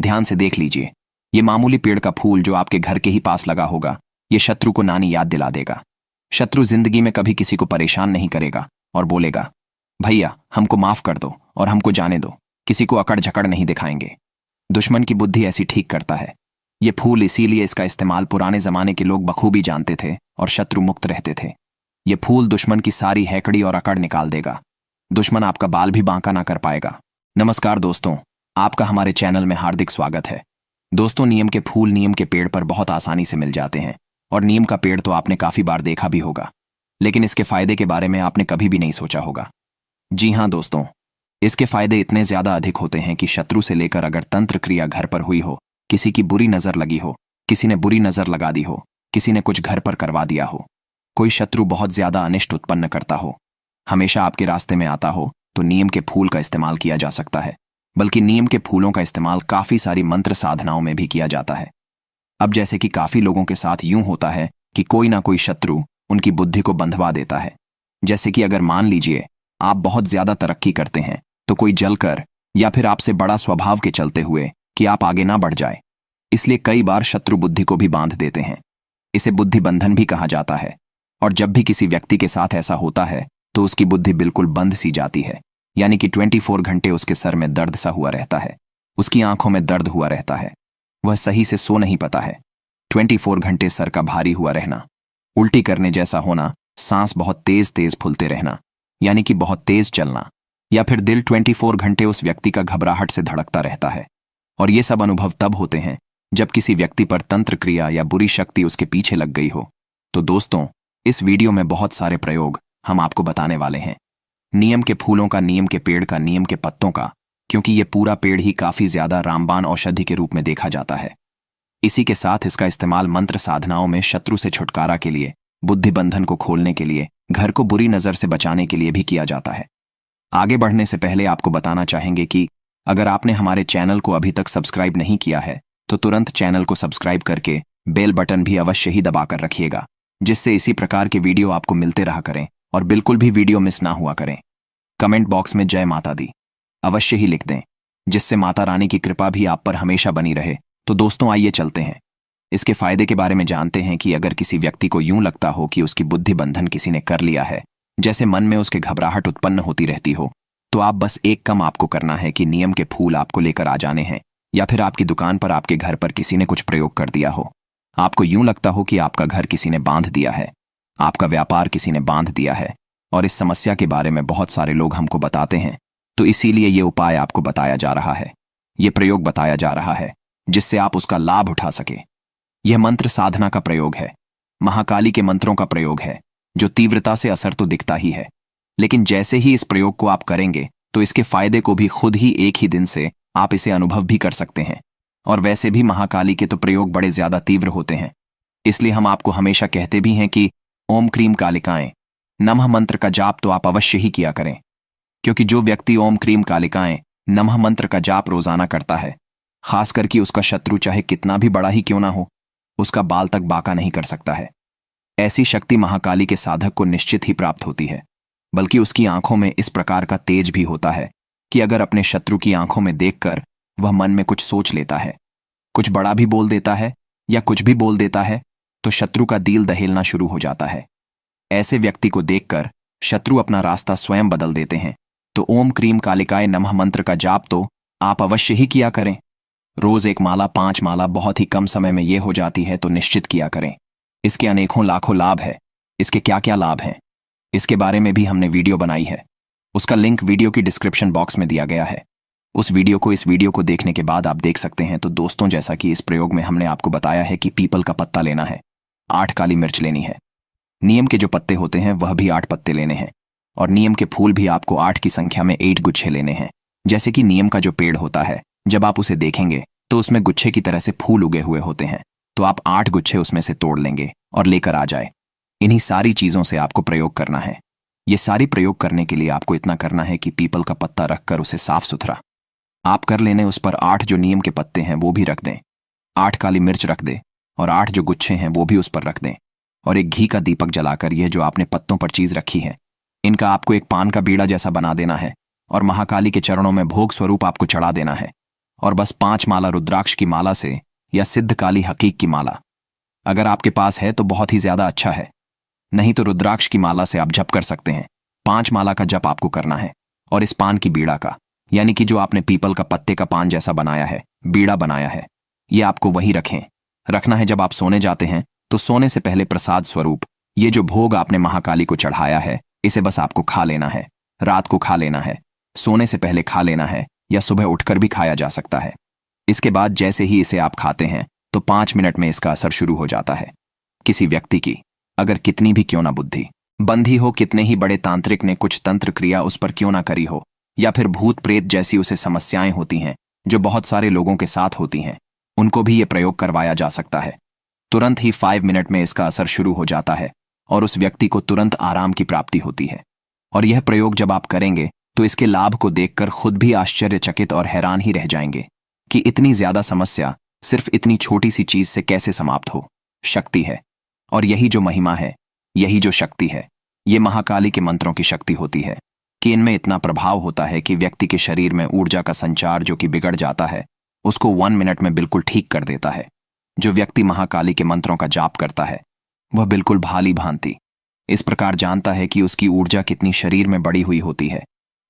ध्यान से देख लीजिए, ये मामूली पेड़ का फूल जो आपके घर के ही पास लगा होगा, ये शत्रु को नानी याद दिला देगा। शत्रु जिंदगी में कभी किसी को परेशान नहीं करेगा और बोलेगा, भैया हमको माफ कर दो और हमको जाने दो, किसी को अकड़ झकड़ नहीं दिखाएंगे। दुश्मन की बुद्धि ऐसी ठीक करता है। ये फूल इसीलिए इसका इस्तेमाल पुराने जमाने के लोग बखूबी जानते थे और शत्रु मुक्त रहते थे। ये फूल दुश्मन की सारी हैकड़ी और अकड़ निकाल देगा। दुश्मन आपका बाल भी बांका ना कर पाएगा। नमस्कार दोस्तों, आपका हमारे चैनल में हार्दिक स्वागत है। दोस्तों, नीम के फूल नीम के पेड़ पर बहुत आसानी से मिल जाते हैं और नीम का पेड़ तो आपने काफी बार देखा भी होगा, लेकिन इसके फायदे के बारे में आपने कभी भी नहीं सोचा होगा। जी हाँ दोस्तों, इसके फायदे इतने ज्यादा अधिक होते हैं कि शत्रु से लेकर अगर तंत्र क्रिया घर पर हुई हो, किसी की बुरी नजर लगी हो, किसी ने बुरी नजर लगा दी हो, किसी ने कुछ घर पर करवा दिया हो, कोई शत्रु बहुत ज्यादा अनिष्ट उत्पन्न करता हो, हमेशा आपके रास्ते में आता हो, तो नीम के फूल का इस्तेमाल किया जा सकता है। बल्कि नीम के फूलों का इस्तेमाल काफी सारी मंत्र साधनाओं में भी किया जाता है। अब जैसे कि काफी लोगों के साथ यूं होता है कि कोई ना कोई शत्रु उनकी बुद्धि को बंधवा देता है। जैसे कि अगर मान लीजिए आप बहुत ज्यादा तरक्की करते हैं तो कोई जलकर या फिर आपसे बड़ा स्वभाव के चलते हुए कि आप आगे ना बढ़ जाए, इसलिए कई बार शत्रु बुद्धि को भी बांध देते हैं। इसे बुद्धि बंधन भी कहा जाता है। और जब भी किसी व्यक्ति के साथ ऐसा होता है तो उसकी बुद्धि बिल्कुल बंद सी जाती है, यानी कि 24 घंटे उसके सर में दर्द सा हुआ रहता है, उसकी आंखों में दर्द हुआ रहता है, वह सही से सो नहीं पाता है। 24 घंटे सर का भारी हुआ रहना, उल्टी करने जैसा होना, सांस बहुत तेज तेज फूलते रहना, यानी कि बहुत तेज चलना, या फिर दिल 24 घंटे उस व्यक्ति का घबराहट से धड़कता रहता है। और ये सब अनुभव तब होते हैं जब किसी व्यक्ति पर तंत्र क्रिया या बुरी शक्ति उसके पीछे लग गई हो। तो दोस्तों, इस वीडियो में बहुत सारे प्रयोग हम आपको बताने वाले हैं। नीम के फूलों का, नीम के पेड़ का, नीम के पत्तों का, क्योंकि ये पूरा पेड़ ही काफी ज्यादा रामबाण औषधि के रूप में देखा जाता है। इसी के साथ इसका इस्तेमाल मंत्र साधनाओं में शत्रु से छुटकारा के लिए, बुद्धि बंधन को खोलने के लिए, घर को बुरी नजर से बचाने के लिए भी किया जाता है। आगे बढ़ने से पहले आपको बताना चाहेंगे कि अगर आपने हमारे चैनल को अभी तक सब्सक्राइब नहीं किया है तो तुरंत चैनल को सब्सक्राइब करके बेल बटन भी अवश्य ही दबाकर रखिएगा, जिससे इसी प्रकार के वीडियो आपको मिलते रहा करें और बिल्कुल भी वीडियो मिस ना हुआ करें। कमेंट बॉक्स में जय माता दी अवश्य ही लिख दें, जिससे माता रानी की कृपा भी आप पर हमेशा बनी रहे। तो दोस्तों, आइए चलते हैं, इसके फायदे के बारे में जानते हैं। कि अगर किसी व्यक्ति को यूं लगता हो कि उसकी बुद्धि बंधन किसी ने कर लिया है, जैसे मन में उसके घबराहट उत्पन्न होती रहती हो, तो आप बस एक काम आपको करना है कि नीम के फूल आपको लेकर आ जाने हैं, या फिर आपकी दुकान पर, आपके घर पर किसी ने कुछ प्रयोग कर दिया हो, आपको यूं लगता हो कि आपका घर किसी ने बांध दिया है, आपका व्यापार किसी ने बांध दिया है, और इस समस्या के बारे में बहुत सारे लोग हमको बताते हैं, तो इसीलिए ये उपाय आपको बताया जा रहा है, ये प्रयोग बताया जा रहा है, जिससे आप उसका लाभ उठा सके। यह मंत्र साधना का प्रयोग है, महाकाली के मंत्रों का प्रयोग है, जो तीव्रता से असर तो दिखता ही है, लेकिन जैसे ही इस प्रयोग को आप करेंगे तो इसके फायदे को भी खुद ही एक ही दिन से आप इसे अनुभव भी कर सकते हैं। और वैसे भी महाकाली के तो प्रयोग बड़े ज्यादा तीव्र होते हैं, इसलिए हम आपको हमेशा कहते भी हैं कि ओम क्रीम कालिकाएं नमः मंत्र का जाप तो आप अवश्य ही किया करें, क्योंकि जो व्यक्ति ओम क्रीम कालिकाएं नमः मंत्र का जाप रोजाना करता है, खासकर कि उसका शत्रु चाहे कितना भी बड़ा ही क्यों ना हो, उसका बाल तक बाका नहीं कर सकता है। ऐसी शक्ति महाकाली के साधक को निश्चित ही प्राप्त होती है। बल्कि उसकी आंखों में इस प्रकार का तेज भी होता है कि अगर अपने शत्रु की आंखों में देखकर वह मन में कुछ सोच लेता है, कुछ बड़ा भी बोल देता है या कुछ भी बोल देता है, तो शत्रु का दिल दहेलना शुरू हो जाता है। ऐसे व्यक्ति को देखकर शत्रु अपना रास्ता स्वयं बदल देते हैं। तो ओम क्रीम कालिकाय नमः मंत्र का जाप तो आप अवश्य ही किया करें। रोज 1 माला, 5 माला बहुत ही कम समय में ये हो जाती है, तो निश्चित किया करें। इसके अनेकों लाखों लाभ है। इसके क्या क्या लाभ हैं, इसके बारे में भी हमने वीडियो बनाई है, उसका लिंक वीडियो की डिस्क्रिप्शन बॉक्स में दिया गया है। उस वीडियो को इस वीडियो को देखने के बाद आप देख सकते हैं। तो दोस्तों, जैसा कि इस प्रयोग में हमने आपको बताया है कि पीपल का पत्ता लेना है, 8 काली मिर्च लेनी है, नीम के जो पत्ते होते हैं वह भी 8 पत्ते लेने हैं, और नीम के फूल भी आपको 8 की संख्या में 8 गुच्छे लेने हैं। जैसे कि नीम का जो पेड़ होता है, जब आप उसे देखेंगे तो उसमें गुच्छे की तरह से फूल उगे हुए होते हैं, तो आप 8 गुच्छे उसमें से तोड़ लेंगे और लेकर आ जाए। इन्हीं सारी चीजों से आपको प्रयोग करना है। ये सारी प्रयोग करने के लिए आपको इतना करना है कि पीपल का पत्ता रखकर उसे साफ सुथरा आप कर लेने, उस पर 8 जो नीम के पत्ते हैं वो भी रख दें, 8 काली मिर्च रख दें, और 8 जो गुच्छे हैं वो भी उस पर रख दें, और एक घी का दीपक जलाकर यह जो आपने पत्तों पर चीज रखी है, इनका आपको एक पान का बीड़ा जैसा बना देना है, और महाकाली के चरणों में भोग स्वरूप आपको चढ़ा देना है। और बस 5 माला रुद्राक्ष की माला से या सिद्ध काली हकीक की माला अगर आपके पास है तो बहुत ही ज्यादा अच्छा है। नहीं तो रुद्राक्ष की माला से आप जप कर सकते हैं। 5 माला का जप आपको करना है और इस पान की बीड़ा का, यानी कि जो आपने पीपल का पत्ते का पान जैसा बनाया है, बीड़ा बनाया है, ये आपको वही रखना है। जब आप सोने जाते हैं तो सोने से पहले प्रसाद स्वरूप ये जो भोग आपने महाकाली को चढ़ाया है, इसे बस आपको खा लेना है। रात को खा लेना है, सोने से पहले खा लेना है, या सुबह उठकर भी खाया जा सकता है। इसके बाद जैसे ही इसे आप खाते हैं तो 5 मिनट में इसका असर शुरू हो जाता है। किसी व्यक्ति की अगर कितनी भी क्यों ना बुद्धि बंधी हो, कितने ही बड़े तांत्रिक ने कुछ तंत्र क्रिया उस पर क्यों ना करी हो, या फिर भूत प्रेत जैसी उसे समस्याएं होती हैं जो बहुत सारे लोगों के साथ होती हैं, उनको भी ये प्रयोग करवाया जा सकता है। तुरंत ही 5 मिनट में इसका असर शुरू हो जाता है और उस व्यक्ति को तुरंत आराम की प्राप्ति होती है। और यह प्रयोग जब आप करेंगे तो इसके लाभ को देखकर खुद भी आश्चर्यचकित और हैरान ही रह जाएंगे कि इतनी ज्यादा समस्या सिर्फ इतनी छोटी सी चीज से कैसे समाप्त हो। शक्ति है, और यही जो महिमा है, यही जो शक्ति है, ये महाकाली के मंत्रों की शक्ति होती है कि इनमें इतना प्रभाव होता है कि व्यक्ति के शरीर में ऊर्जा का संचार जो कि बिगड़ जाता है, उसको 1 मिनट में बिल्कुल ठीक कर देता है। जो व्यक्ति महाकाली के मंत्रों का जाप करता है वह बिल्कुल भाली भांति इस प्रकार जानता है कि उसकी ऊर्जा कितनी शरीर में बढ़ी हुई होती है,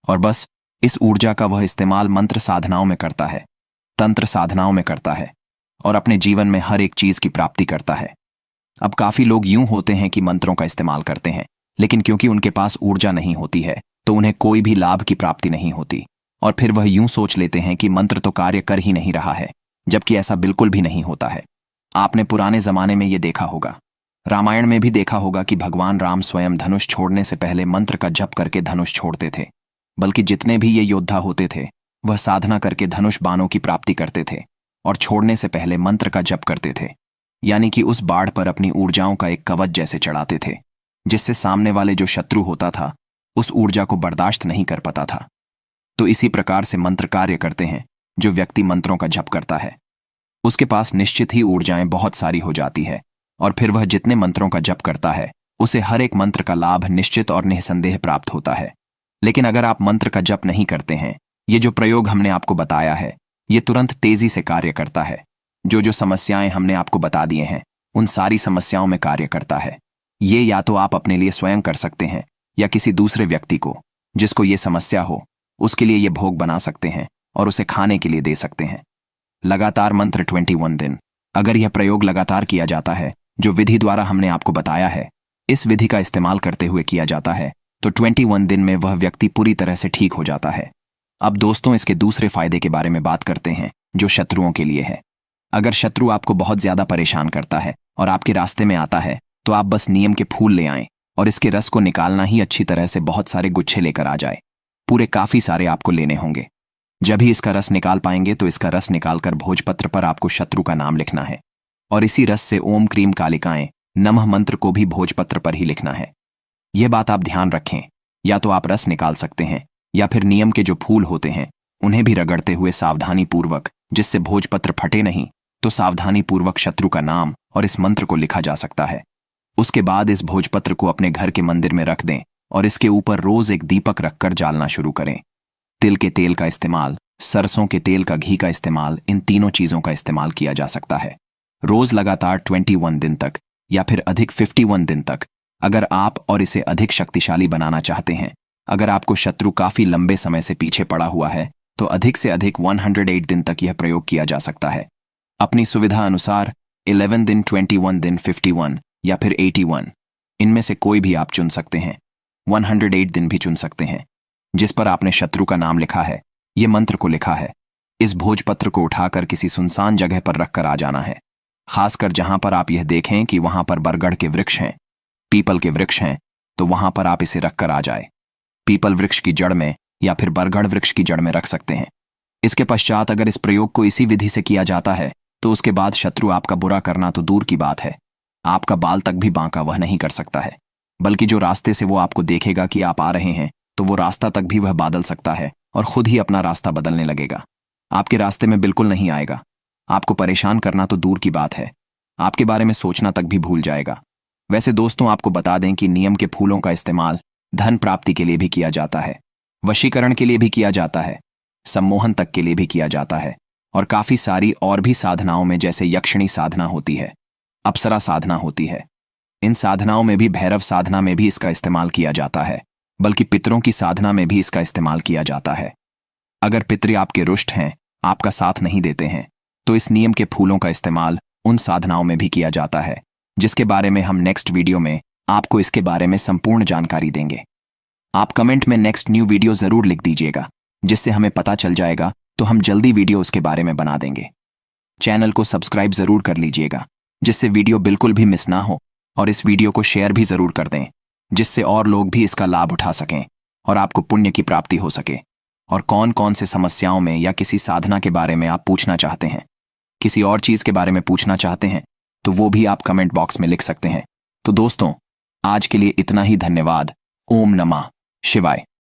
और बस इस ऊर्जा का वह इस्तेमाल मंत्र साधनाओं में करता है, तंत्र साधनाओं में करता है, और अपने जीवन में हर एक चीज की प्राप्ति करता है। अब काफी लोग यूं होते हैं कि मंत्रों का इस्तेमाल करते हैं, लेकिन क्योंकि उनके पास ऊर्जा नहीं होती है तो उन्हें कोई भी लाभ की प्राप्ति नहीं होती, और फिर वह यूं सोच लेते हैं कि मंत्र तो कार्य कर ही नहीं रहा है, जबकि ऐसा बिल्कुल भी नहीं होता है। आपने पुराने जमाने में ये देखा होगा, रामायण में भी देखा होगा कि भगवान राम स्वयं धनुष छोड़ने से पहले मंत्र का जप करके धनुष छोड़ते थे। बल्कि जितने भी ये योद्धा होते थे वह साधना करके धनुष बाणों की प्राप्ति करते थे और छोड़ने से पहले मंत्र का जप करते थे, यानी कि उस बाढ़ पर अपनी ऊर्जाओं का एक कवच जैसे चढ़ाते थे, जिससे सामने वाले जो शत्रु होता था उस ऊर्जा को बर्दाश्त नहीं कर पाता था। तो इसी प्रकार से मंत्र कार्य करते हैं। जो व्यक्ति मंत्रों का जप करता है उसके पास निश्चित ही ऊर्जाएं बहुत सारी हो जाती है, और फिर वह जितने मंत्रों का जप करता है उसे हर एक मंत्र का लाभ निश्चित और निःसंदेह प्राप्त होता है। लेकिन अगर आप मंत्र का जप नहीं करते हैं, ये जो प्रयोग हमने आपको बताया है ये तुरंत तेजी से कार्य करता है। जो जो समस्याएं हमने आपको बता दिए हैं उन सारी समस्याओं में कार्य करता है। ये या तो आप अपने लिए स्वयं कर सकते हैं या किसी दूसरे व्यक्ति को जिसको ये समस्या हो उसके लिए ये भोग बना सकते हैं और उसे खाने के लिए दे सकते हैं। लगातार मंत्र 21 दिन अगर यह प्रयोग लगातार किया जाता है, जो विधि द्वारा हमने आपको बताया है, इस विधि का इस्तेमाल करते हुए किया जाता है, तो 21 दिन में वह व्यक्ति पूरी तरह से ठीक हो जाता है। अब दोस्तों इसके दूसरे फायदे के बारे में बात करते हैं जो शत्रुओं के लिए है। अगर शत्रु आपको बहुत ज्यादा परेशान करता है और आपके रास्ते में आता है तो आप बस नीम के फूल ले आएं और इसके रस को निकालना ही अच्छी तरह से बहुत सारे गुच्छे लेकर आ जाए। पूरे काफी सारे आपको लेने होंगे। जब ही इसका रस निकाल पाएंगे तो इसका रस निकालकर भोजपत्र पर आपको शत्रु का नाम लिखना है, और इसी रस से ओम क्रीम कालिकाएं नमः मंत्र को भी भोजपत्र पर ही लिखना है। यह बात आप ध्यान रखें, या तो आप रस निकाल सकते हैं या फिर नियम के जो फूल होते हैं उन्हें भी रगड़ते हुए सावधानी पूर्वक, जिससे भोजपत्र फटे नहीं, तो सावधानी पूर्वक शत्रु का नाम और इस मंत्र को लिखा जा सकता है। उसके बाद इस भोजपत्र को अपने घर के मंदिर में रख दें और इसके ऊपर रोज एक दीपक रखकर जालना शुरू करें। तिल के तेल का इस्तेमाल, सरसों के तेल का घी का इस्तेमाल, इन तीनों चीजों का इस्तेमाल किया जा सकता है। रोज लगातार 21 दिन तक या फिर अधिक 51 दिन तक। अगर आप और इसे अधिक शक्तिशाली बनाना चाहते हैं, अगर आपको शत्रु काफी लंबे समय से पीछे पड़ा हुआ है, तो अधिक से अधिक 108 दिन तक यह प्रयोग किया जा सकता है। अपनी सुविधा अनुसार 11 दिन, 21 दिन, 51 या फिर 81, इनमें से कोई भी आप चुन सकते हैं। 108 दिन भी चुन सकते हैं। जिस पर आपने शत्रु का नाम लिखा है, ये मंत्र को लिखा है, इस भोजपत्र को उठाकर किसी सुनसान जगह पर रखकर आ जाना है। खासकर जहां पर आप यह देखें कि वहां पर बरगद के वृक्ष हैं, पीपल के वृक्ष हैं, तो वहां पर आप इसे रखकर आ जाए। पीपल वृक्ष की जड़ में या फिर बरगद वृक्ष की जड़ में रख सकते हैं। इसके पश्चात अगर इस प्रयोग को इसी विधि से किया जाता है तो उसके बाद शत्रु आपका बुरा करना तो दूर की बात है, आपका बाल तक भी बांका वह नहीं कर सकता है, बल्कि जो रास्ते से वो आपको देखेगा कि आप आ रहे हैं तो वो रास्ता तक भी वह बादल सकता है और खुद ही अपना रास्ता बदलने लगेगा। आपके रास्ते में बिल्कुल नहीं आएगा। आपको परेशान करना तो दूर की बात है, आपके बारे में सोचना तक भी भूल जाएगा। वैसे दोस्तों आपको बता दें कि नियम के फूलों का इस्तेमाल धन प्राप्ति के लिए भी किया जाता है, वशीकरण के लिए भी किया जाता है, सम्मोहन तक के लिए भी किया जाता है, और काफी सारी और भी साधनाओं में, जैसे यक्षिणी साधना होती है, अप्सरा साधना होती है। इन साधनाओं में भी, भैरव साधना में भी इसका इस्तेमाल किया जाता है, बल्कि पितरों की साधना में भी इसका इस्तेमाल किया जाता है। अगर पितृ आपके रुष्ट हैं, आपका साथ नहीं देते हैं, तो इस नियम के फूलों का इस्तेमाल उन साधनाओं में भी किया जाता है, जिसके बारे में हम नेक्स्ट वीडियो में आपको इसके बारे में संपूर्ण जानकारी देंगे। आप कमेंट में नेक्स्ट न्यू वीडियो जरूर लिख दीजिएगा, जिससे हमें पता चल जाएगा, तो हम जल्दी वीडियो उसके बारे में बना देंगे। चैनल को सब्सक्राइब जरूर कर लीजिएगा, जिससे वीडियो बिल्कुल भी मिस ना हो, और इस वीडियो को शेयर भी जरूर कर दें, जिससे और लोग भी इसका लाभ उठा सकें और आपको पुण्य की प्राप्ति हो सके। और कौन कौन से समस्याओं में या किसी साधना के बारे में आप पूछना चाहते हैं, किसी और चीज के बारे में पूछना चाहते हैं, तो वो भी आप कमेंट बॉक्स में लिख सकते हैं। तो दोस्तों, आज के लिए इतना ही। धन्यवाद। ओम नमः शिवाय।